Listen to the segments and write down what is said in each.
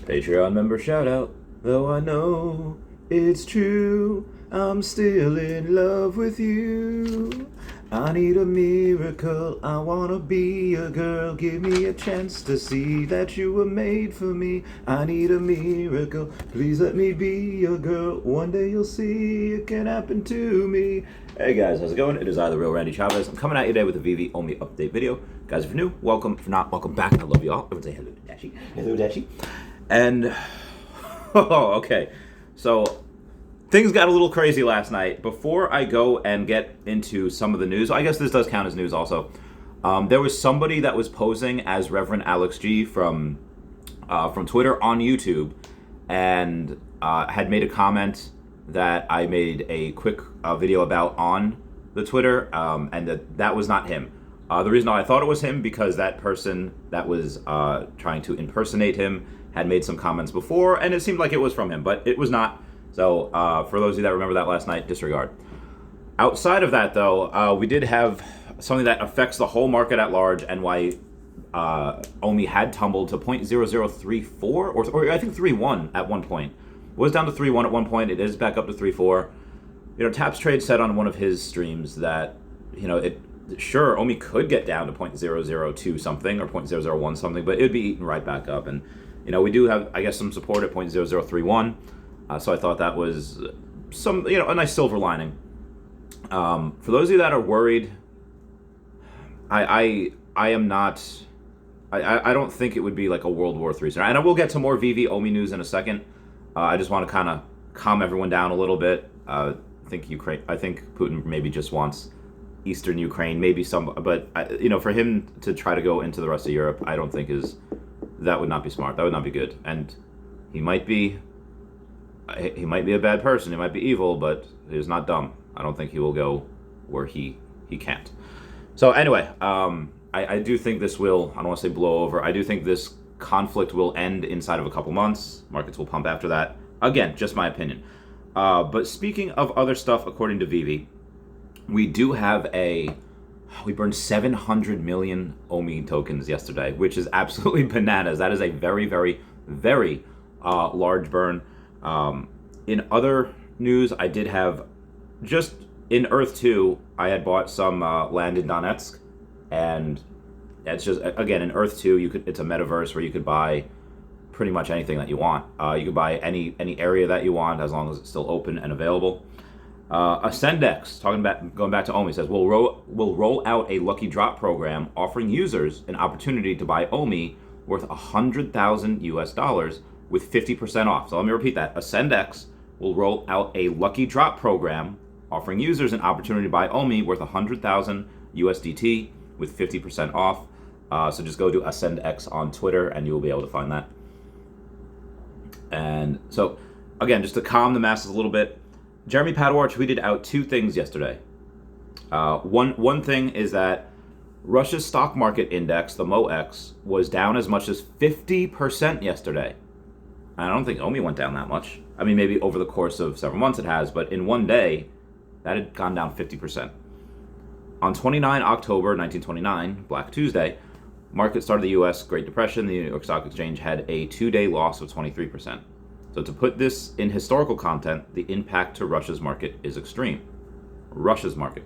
Patreon member shout out. Though I know it's true, I'm still in love with you. I need a miracle, I wanna be a girl. Give me a chance to see that you were made for me. I need a miracle, please let me be a girl. One day you'll see it can happen to me. Hey guys, how's it going? It is I, the real Randy Chavez. I'm coming at you today with a Veve and OMI update video. Guys, if you're new, welcome. If not, welcome back. I love y'all. Everyone say hello to Dashi. Hello, Dashi. And, okay. So, things got a little crazy last night. Before I go and get into some of the news, I guess this does count as news also. There was somebody that was posing as Reverend Alex G from Twitter on YouTube, and had made a comment that I made a quick video about on the Twitter, and that was not him. The reason I thought it was him because that person that was trying to impersonate him had made some comments before, and it seemed like it was from him, but it was not. So for those of you that remember that last night, disregard. Outside of that, though, we did have something that affects the whole market at large, and why OMI had tumbled to 0.0034, or I think 3.1 at one point. It was down to 3.1 at one point. It is back up to 3.4. You know, Taps Trade said on one of his streams that, you know, sure, OMI could get down to 0.002 something or 0.001 something, but it would be eaten right back up. And, you know, we do have, I guess, some support at 0.0031. So I thought that was a nice silver lining. For those of you that are worried, I am not. I don't think it would be like a World War III scenario. And I will get to more Veve OMI news in a second. I just want to kind of calm everyone down a little bit. I think Putin maybe just wants Eastern Ukraine, maybe some, but for him to try to go into the rest of Europe, I don't think that would not be smart. That would not be good. And he might be a bad person. He might be evil, but he's not dumb. I don't think he will go where he can't. So anyway, I do think this will, I don't want to say blow over. I do think this conflict will end inside of a couple months. Markets will pump after that. Again, just my opinion. But speaking of other stuff, according to Veve, we burned 700 million OMI tokens yesterday, which is absolutely bananas. That is a very, very, very large burn. In other news, I did have, just in Earth 2, I had bought some land in Donetsk, and it's just, again, in Earth 2, it's a metaverse where you could buy pretty much anything that you want. You could buy any area that you want as long as it's still open and available. Ascendex, going back to OMI, says we'll roll out a lucky drop program offering users an opportunity to buy OMI worth $100,000 with 50% off. So let me repeat that. Ascendex will roll out a lucky drop program offering users an opportunity to buy OMI worth $100,000 USDT with 50% off. So just go to Ascendex on Twitter and you will be able to find that. And so, again, just to calm the masses a little bit, Jeremy Padwar tweeted out two things yesterday. One thing is that Russia's stock market index, the MOEX, was down as much as 50% yesterday. I don't think OMI went down that much. I mean, maybe over the course of several months it has, but in one day, that had gone down 50%. On 29 October 1929, Black Tuesday, market started the U.S. Great Depression. The New York Stock Exchange had a two-day loss of 23%. So to put this in historical content, the impact to Russia's market is extreme. Russia's market.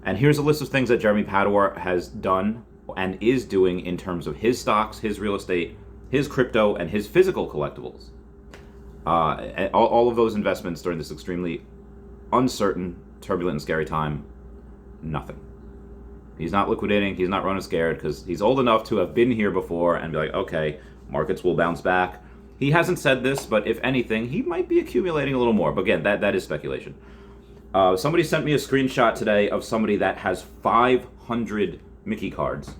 And here's a list of things that Jeremy Padwar has done and is doing in terms of his stocks, his real estate, his crypto, and his physical collectibles. All of those investments during this extremely uncertain, turbulent, and scary time, nothing. He's not liquidating, he's not running scared, because he's old enough to have been here before and be like, okay, markets will bounce back. He hasn't said this, but if anything, he might be accumulating a little more. But again, that is speculation. Somebody sent me a screenshot today of somebody that has 500 Mickey cards.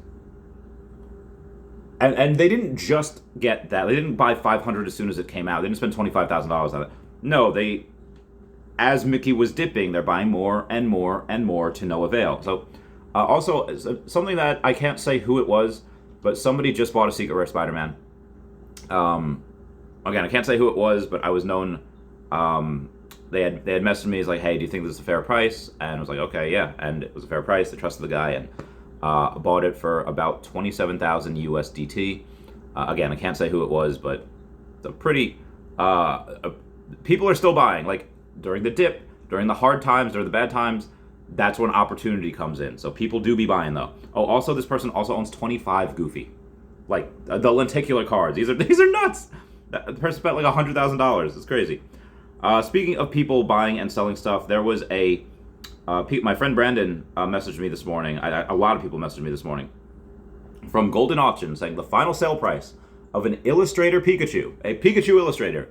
And they didn't just get that. They didn't buy 500 as soon as it came out. They didn't spend $25,000 on it. No, as Mickey was dipping, they're buying more and more and more to no avail. So, also, something that I can't say who it was, but somebody just bought a Secret Rare Spider-Man. Again, I can't say who it was, but I was known. They had messaged me, it's like, hey, do you think this is a fair price? And I was like, okay, yeah. And it was a fair price. They trusted the guy, and bought it for about 27,000 USDT. Again, I can't say who it was, but It's a pretty people are still buying. Like during the dip, during the hard times, during the bad times, that's when opportunity comes in. So people do be buying though. Oh, also this person also owns 25 Goofy, like the lenticular cards. These are nuts. The person spent like $100,000. It's crazy. Speaking of people buying and selling stuff, there was my friend Brandon messaged me this morning. A lot of people messaged me this morning from Golden Auction saying the final sale price of an Illustrator Pikachu, a Pikachu Illustrator,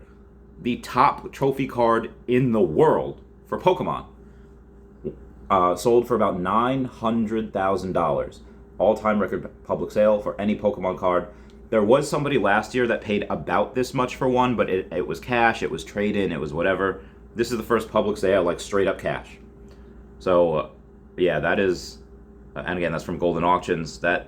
the top trophy card in the world for Pokemon, sold for about $900,000. All-time record public sale for any Pokemon card. There was somebody last year that paid about this much for one, but it was cash, it was trade-in, it was whatever. This is the first public sale, like straight-up cash. So, yeah, that is, and again, that's from Golden Auctions. That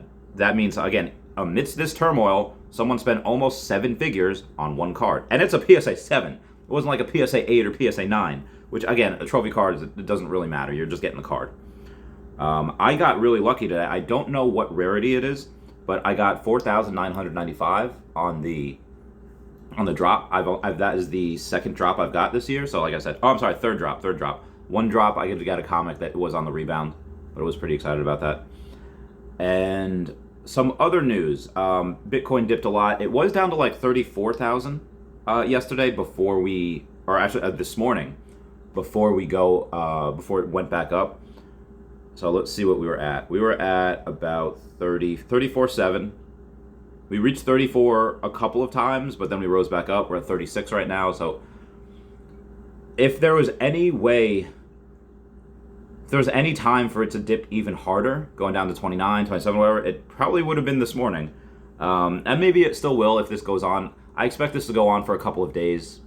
means, again, amidst this turmoil, someone spent almost 7 figures on one card. And it's a PSA 7. It wasn't like a PSA 8 or PSA 9, which, again, a trophy card, it doesn't really matter. You're just getting the card. I got really lucky today. I don't know what rarity it is, but I got 4,995 on the drop. That is the second drop I've got this year. So like I said, third drop. One drop, I got a comic that was on the rebound, but I was pretty excited about that. And some other news, Bitcoin dipped a lot. It was down to like 34,000 yesterday this morning, before it went back up. So let's see what we were at. We were at about 34.7. We reached 34 a couple of times, but then we rose back up. We're at 36 right now. So if there was any time for it to dip even harder, going down to 29, 27, whatever, it probably would have been this morning. And maybe it still will if this goes on. I expect this to go on for a couple of days,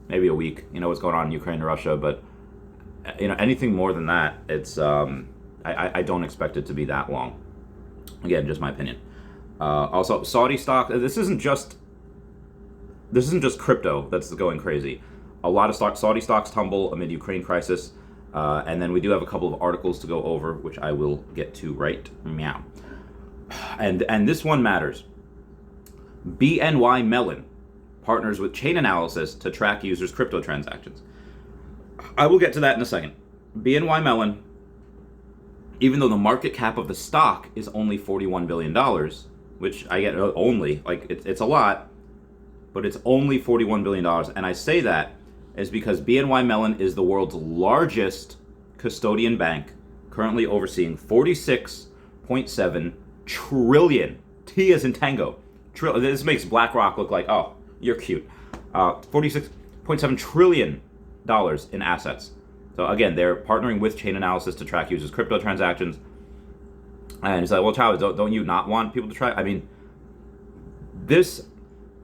maybe a week. You know what's going on in Ukraine and Russia, but anything more than that, it's I don't expect it to be that long. Again, just my opinion. Also, Saudi stock. This isn't just crypto that's going crazy. A lot of Saudi stocks tumble amid Ukraine crisis. And then we do have a couple of articles to go over, which I will get to right meow. And this one matters. BNY Mellon partners with chain analysis to track users' crypto transactions. I will get to that in a second. BNY Mellon, even though the market cap of the stock is only $41 billion, which I get only, like it's a lot, but it's only $41 billion. And I say that is because BNY Mellon is the world's largest custodian bank, currently overseeing 46.7 trillion. T as in tango. This makes BlackRock look like, oh, you're cute. $46.7 trillion in assets. So again, they're partnering with chain analysis to track users' crypto transactions. And it's like, well, Chavez, don't you not want people to track? I mean,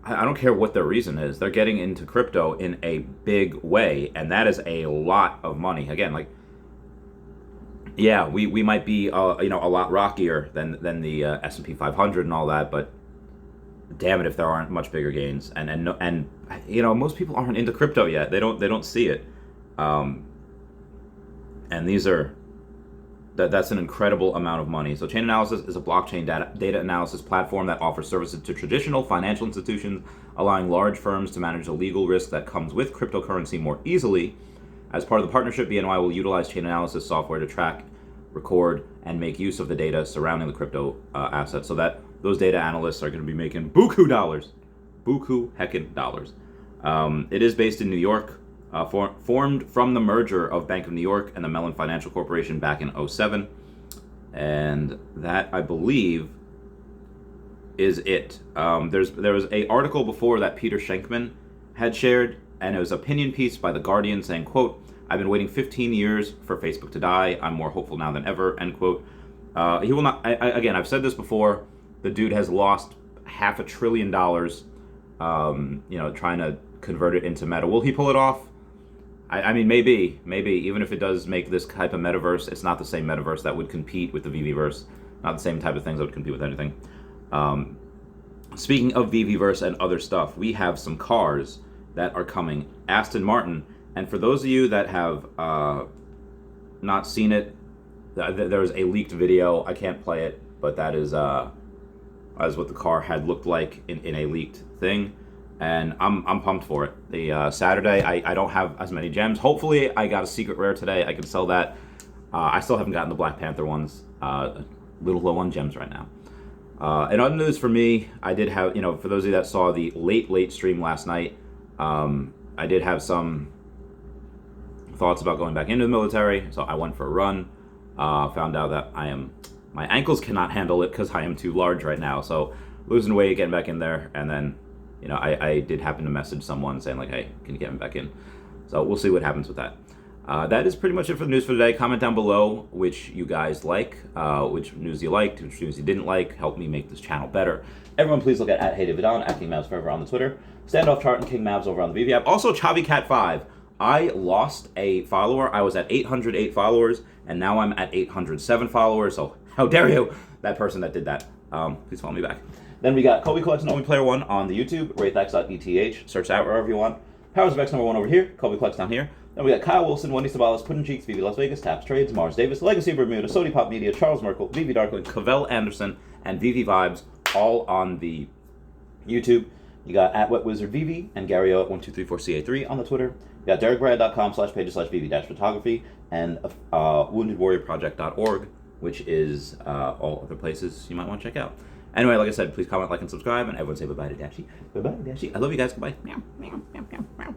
I don't care what their reason is. They're getting into crypto in a big way, and that is a lot of money. Again, like, yeah, we might be a lot rockier than the S&P 500 and all that, but damn it if there aren't much bigger gains. And most people aren't into crypto yet. They don't see it. And that's an incredible amount of money. So Chain Analysis is a blockchain data analysis platform that offers services to traditional financial institutions, allowing large firms to manage the legal risk that comes with cryptocurrency more easily. As part of the partnership, BNY will utilize chain analysis software to track, record, and make use of the data surrounding the crypto assets, so that those data analysts are going to be making buku heckin' dollars. It is based in New York. Formed from the merger of Bank of New York and the Mellon Financial Corporation back in 2007. And that, I believe, is it. There was an article before that Peter Schenkman had shared, and it was an opinion piece by The Guardian saying, quote, "I've been waiting 15 years for Facebook to die. I'm more hopeful now than ever," end quote. He will not, again, I've said this before, the dude has lost $500 billion, trying to convert it into meta. Will he pull it off? I mean, maybe, even if it does make this type of metaverse, it's not the same metaverse that would compete with the VVverse, not the same type of things that would compete with anything. Speaking of VVverse and other stuff, we have some cars that are coming. Aston Martin, and for those of you that have not seen it, there was a leaked video. I can't play it, but that is what the car had looked like in a leaked thing. and I'm pumped for it. The Saturday, I don't have as many gems. Hopefully, I got a secret rare today. I can sell that. I still haven't gotten the Black Panther ones. Little low on gems right now. And other news for me, I did have, for those of you that saw the late stream last night, I did have some thoughts about going back into the military, so I went for a run. Found out that my ankles cannot handle it because I am too large right now. So losing weight, getting back in there, and then, I did happen to message someone saying like, hey, can you get me back in? So we'll see what happens with that. That is pretty much it for the news for today. Comment down below which you guys like, which news you liked, which news you didn't like. Help me make this channel better. Everyone, please look at HeyDavidOn, at King Mavs Forever on the Twitter, Standoff Chart and King Mavs over on the Veve app. Also, ChaviCat5. I lost a follower. I was at 808 followers, and now I'm at 807 followers. So how dare you, that person that did that. Please follow me back. Then we got Kobe Collects and OMI Player 1 on the YouTube, RateX.ETH. Search that wherever you want. Powers of X #1 over here, Kobe Collects down here. Then we got Kyle Willson, Wendy Stibalis, Puddin' Cheeks, Veve Las Vegas, Taps Trades, Mars Davis, Legacy of Bermuda, Sody Pop Media, Charles Merkel, Veve Darkling, Cavell Anderson, and Veve Vibes, all on the YouTube. You got at Wet Wizard Veve and Gary O at 1234CA3 on the Twitter. You got DerekBrad.com/pages/Veve-photography and WoundedWarriorProject.org, which is all other places you might want to check out. Anyway, like I said, please comment, like, and subscribe, and everyone say bye-bye to Dashi. Bye-bye, Dashi. I love you guys. Goodbye. Meow, meow, meow, meow, meow.